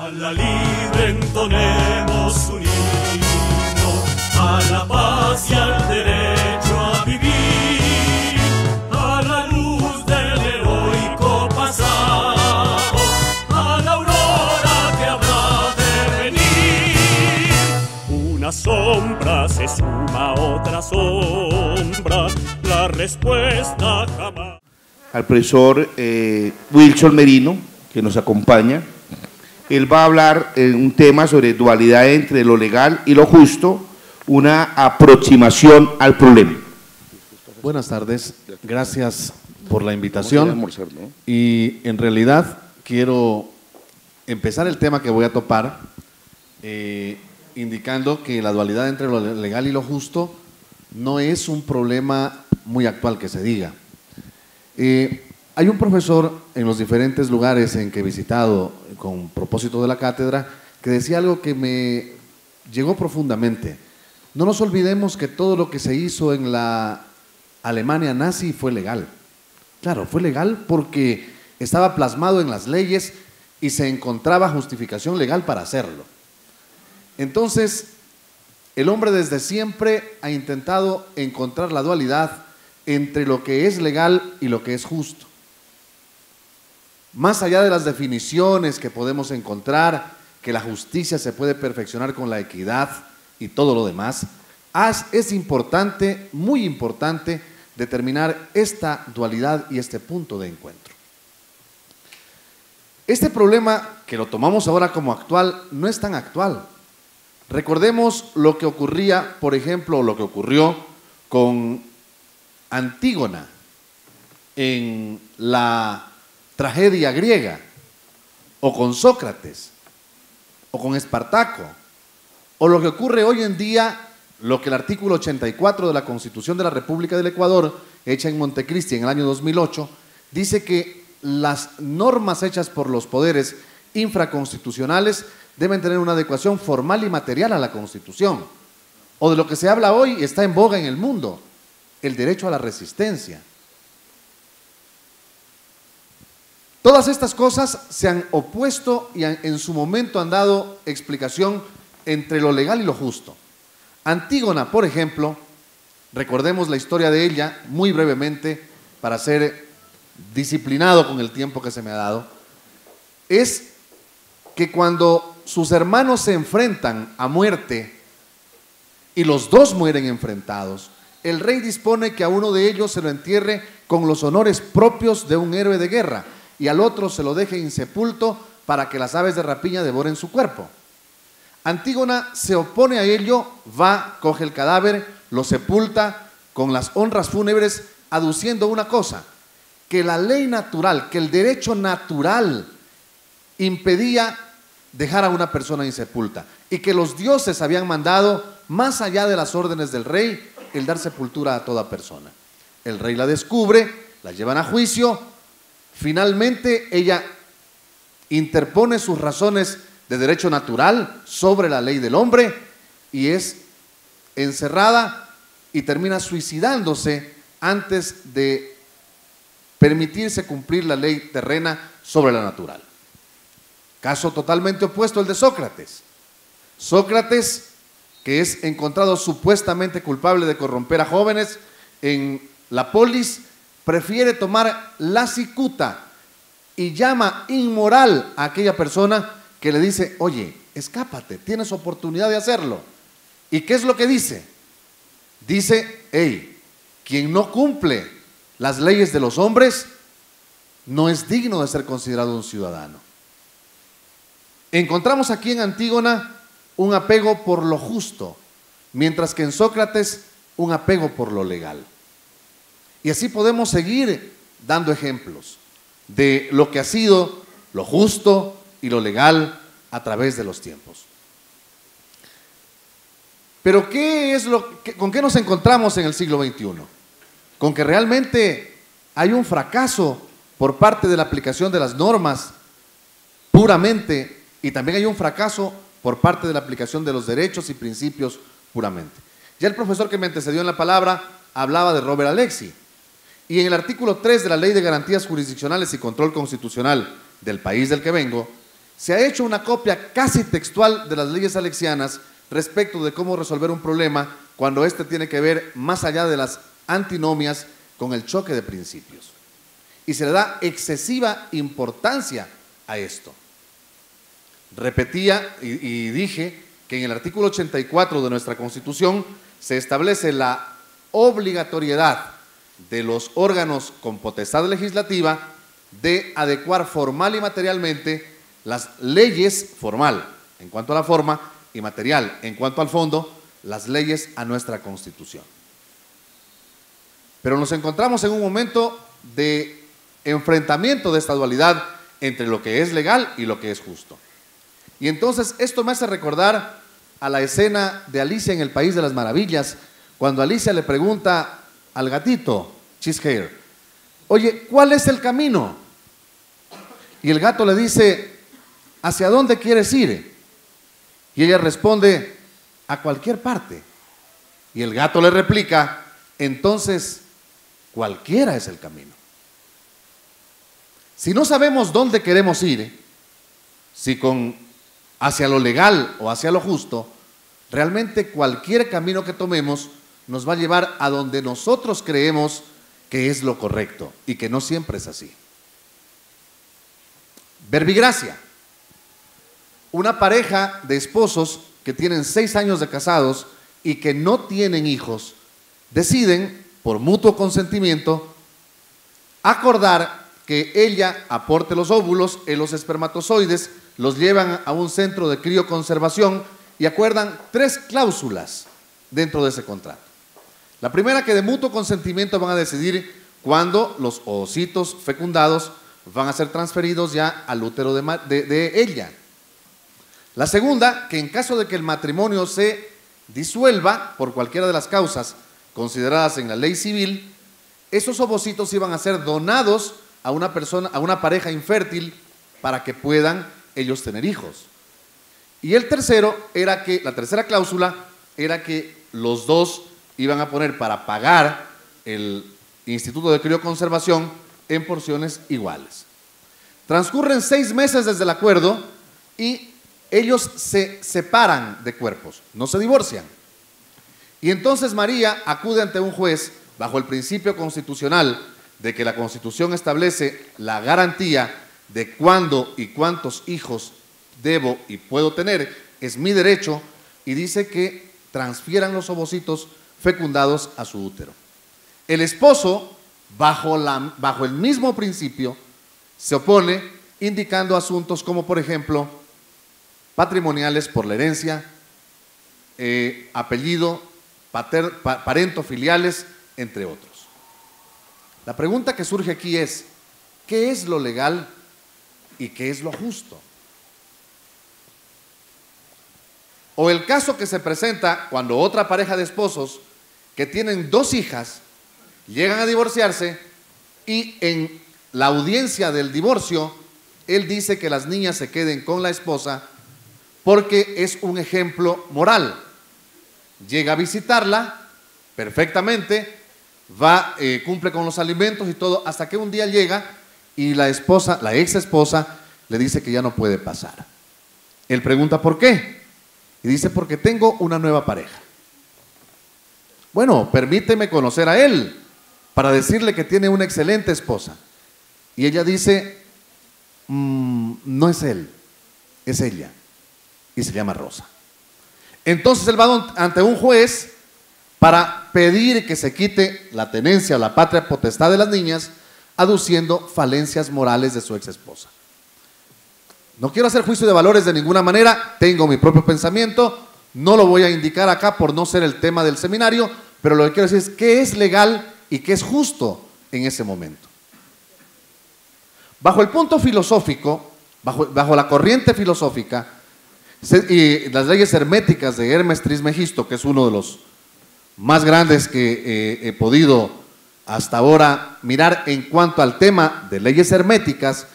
A la libre entonemos un himno, a la paz y al derecho a vivir, a la luz del heroico pasado, a la aurora que habrá de venir. Una sombra se suma a otra sombra, la respuesta jamás. Al profesor Wilson Merino, que nos acompaña. Él va a hablar un tema sobre dualidad entre lo legal y lo justo, una aproximación al problema. Buenas tardes, gracias por la invitación. Y en realidad quiero empezar el tema que voy a topar indicando que la dualidad entre lo legal y lo justo no es un problema muy actual que se diga. Hay un profesor en los diferentes lugares en que he visitado con propósito de la cátedra que decía algo que me llegó profundamente. No nos olvidemos que todo lo que se hizo en la Alemania nazi fue legal. Claro, fue legal porque estaba plasmado en las leyes y se encontraba justificación legal para hacerlo. Entonces, el hombre desde siempre ha intentado encontrar la dualidad entre lo que es legal y lo que es justo. Más allá de las definiciones que podemos encontrar, que la justicia se puede perfeccionar con la equidad y todo lo demás, es importante, muy importante, determinar esta dualidad y este punto de encuentro. Este problema, que lo tomamos ahora como actual, no es tan actual. Recordemos lo que ocurría, por ejemplo, lo que ocurrió con Antígona en la tragedia griega, o con Sócrates, o con Espartaco, o lo que ocurre hoy en día, lo que el artículo 84 de la Constitución de la República del Ecuador, hecha en Montecristi en el año 2008, dice que las normas hechas por los poderes infraconstitucionales deben tener una adecuación formal y material a la Constitución. O de lo que se habla hoy, está en boga en el mundo, el derecho a la resistencia. Todas estas cosas se han opuesto y en su momento han dado explicación entre lo legal y lo justo. Antígona, por ejemplo, recordemos la historia de ella muy brevemente para ser disciplinado con el tiempo que se me ha dado, es que cuando sus hermanos se enfrentan a muerte y los dos mueren enfrentados, el rey dispone que a uno de ellos se lo entierre con los honores propios de un héroe de guerra y al otro se lo deje insepulto para que las aves de rapiña devoren su cuerpo. Antígona se opone a ello, va, coge el cadáver, lo sepulta con las honras fúnebres, aduciendo una cosa, que la ley natural, que el derecho natural impedía dejar a una persona insepulta y que los dioses habían mandado, más allá de las órdenes del rey, el dar sepultura a toda persona. El rey la descubre, la llevan a juicio, finalmente ella interpone sus razones de derecho natural sobre la ley del hombre y es encerrada y termina suicidándose antes de permitirse cumplir la ley terrena sobre la natural. Caso totalmente opuesto al de Sócrates. Sócrates, que es encontrado supuestamente culpable de corromper a jóvenes en la polis, prefiere tomar la cicuta y llama inmoral a aquella persona que le dice, oye, escápate, tienes oportunidad de hacerlo. ¿Y qué es lo que dice? Dice, hey, quien no cumple las leyes de los hombres no es digno de ser considerado un ciudadano. Encontramos aquí en Antígona un apego por lo justo, mientras que en Sócrates un apego por lo legal. Y así podemos seguir dando ejemplos de lo que ha sido lo justo y lo legal a través de los tiempos. Pero ¿con qué nos encontramos en el siglo XXI? Con que realmente hay un fracaso por parte de la aplicación de las normas puramente y también hay un fracaso por parte de la aplicación de los derechos y principios puramente. Ya el profesor que me antecedió en la palabra hablaba de Robert Alexy. Y en el artículo 3 de la Ley de Garantías Jurisdiccionales y Control Constitucional del país del que vengo, Se ha hecho una copia casi textual de las leyes alexianas respecto de cómo resolver un problema cuando éste tiene que ver más allá de las antinomias con el choque de principios. Y se le da excesiva importancia a esto. Repetía y dije que en el artículo 84 de nuestra Constitución se establece la obligatoriedad de los órganos con potestad legislativa de adecuar formal y materialmente las leyes, formal en cuanto a la forma y material en cuanto al fondo, las leyes a nuestra Constitución. Pero nos encontramos en un momento de enfrentamiento de esta dualidad entre lo que es legal y lo que es justo. Y entonces esto me hace recordar a la escena de Alicia en el País de las Maravillas, cuando Alicia le pregunta al gatito, Cheesehair, oye, ¿cuál es el camino? Y el gato le dice, ¿hacia dónde quieres ir? Y ella responde, a cualquier parte. Y el gato le replica, entonces, cualquiera es el camino. Si no sabemos dónde queremos ir, si hacia lo legal o hacia lo justo, realmente cualquier camino que tomemos nos va a llevar a donde nosotros creemos que es lo correcto y que no siempre es así. Verbigracia. Una pareja de esposos que tienen 6 años de casados y que no tienen hijos, deciden, por mutuo consentimiento, acordar que ella aporte los óvulos, los espermatozoides, los llevan a un centro de crioconservación y acuerdan 3 cláusulas dentro de ese contrato. La primera, que de mutuo consentimiento van a decidir cuándo los ovocitos fecundados van a ser transferidos ya al útero de ella. La segunda, que en caso de que el matrimonio se disuelva por cualquiera de las causas consideradas en la ley civil, esos ovocitos iban a ser donados a una persona, a una pareja infértil, para que puedan ellos tener hijos. Y la tercera cláusula era que los dos iban a poner para pagar el Instituto de Crioconservación en porciones iguales. Transcurren 6 meses desde el acuerdo y ellos se separan de cuerpos, no se divorcian. Y entonces María acude ante un juez bajo el principio constitucional de que la Constitución establece la garantía de cuándo y cuántos hijos debo y puedo tener, es mi derecho, y dice que transfieran los ovocitos fecundados a su útero. El esposo, bajo el mismo principio, se opone, indicando asuntos como, por ejemplo, patrimoniales por la herencia, apellido, parentofiliales, entre otros. La pregunta que surge aquí es, ¿qué es lo legal y qué es lo justo? O el caso que se presenta cuando otra pareja de esposos que tienen 2 hijas llegan a divorciarse y en la audiencia del divorcio él dice que las niñas se queden con la esposa porque es un ejemplo moral. Llega a visitarla perfectamente, cumple con los alimentos y todo, hasta que un día llega y la ex esposa, le dice que ya no puede pasar. Él pregunta ¿por qué? Y dice, porque tengo una nueva pareja. Bueno, permíteme conocer a él para decirle que tiene una excelente esposa. Y ella dice, no es él, es ella. Y se llama Rosa. Entonces él va ante un juez para pedir que se quite la tenencia o la patria potestad de las niñas, aduciendo falencias morales de su ex esposa. No quiero hacer juicio de valores de ninguna manera, tengo mi propio pensamiento, no lo voy a indicar acá por no ser el tema del seminario, pero lo que quiero decir es qué es legal y qué es justo en ese momento. Bajo el punto filosófico, bajo la corriente filosófica, y las leyes herméticas de Hermes Trismegisto, que es uno de los más grandes que he podido hasta ahora mirar en cuanto al tema de leyes herméticas,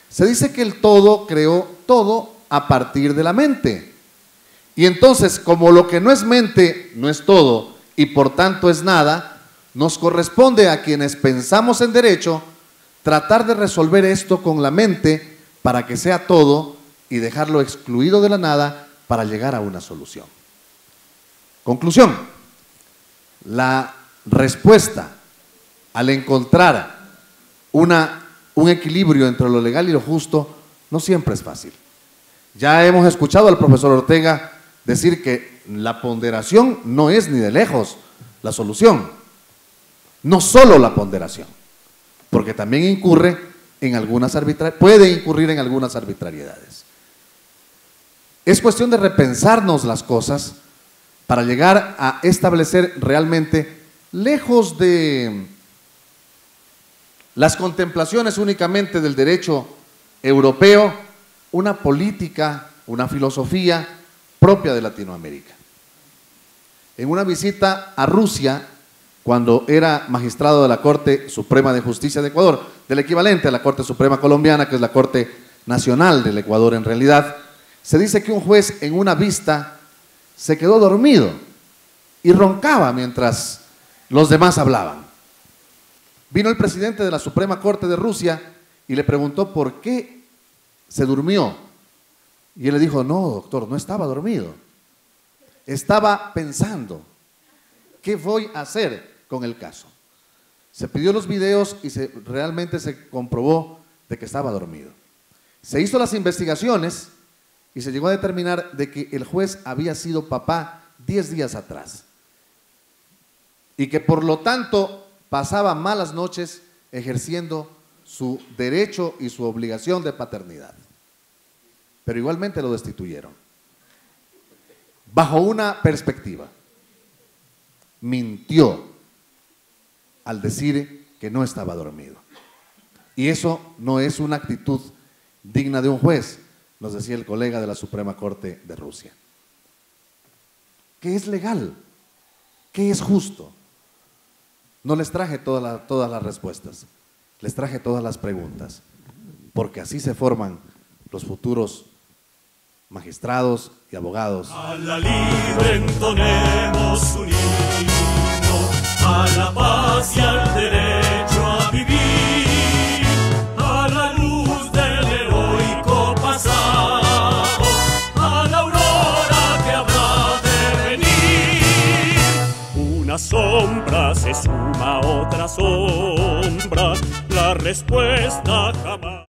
se dice que el todo creó todo a partir de la mente. Y entonces, como lo que no es mente no es todo y por tanto es nada, nos corresponde a quienes pensamos en derecho tratar de resolver esto con la mente para que sea todo y dejarlo excluido de la nada para llegar a una solución. Conclusión: la respuesta al encontrar un equilibrio entre lo legal y lo justo no siempre es fácil. Ya hemos escuchado al profesor Ortega decir que la ponderación no es ni de lejos la solución. No solo la ponderación, porque también puede incurrir en algunas arbitrariedades. Es cuestión de repensarnos las cosas para llegar a establecer realmente, lejos de las contemplaciones únicamente del derecho europeo, una política, una filosofía propia de Latinoamérica. En una visita a Rusia, cuando era magistrado de la Corte Suprema de Justicia de Ecuador, del equivalente a la Corte Suprema colombiana, que es la Corte Nacional del Ecuador en realidad, se dice que un juez en una vista se quedó dormido y roncaba mientras los demás hablaban. Vino el presidente de la Suprema Corte de Rusia y le preguntó por qué se durmió. Y él le dijo: no, doctor, no estaba dormido. Estaba pensando, ¿qué voy a hacer con el caso? Se pidió los videos y realmente se comprobó de que estaba dormido. Se hizo las investigaciones y se llegó a determinar de que el juez había sido papá 10 días atrás y que por lo tanto pasaba malas noches ejerciendo su derecho y su obligación de paternidad. Pero igualmente lo destituyeron. Bajo una perspectiva, mintió al decir que no estaba dormido. Y eso no es una actitud digna de un juez, nos decía el colega de la Suprema Corte de Rusia. ¿Qué es legal? ¿Qué es justo? No les traje todas las respuestas, les traje todas las preguntas, porque así se forman los futuros magistrados y abogados. A la libre entonemos un himno, a la paz y al derecho a vivir, a la luz del heroico pasado, a la aurora que habrá de venir. Una sombra se suma a otra sombra, la respuesta jamás.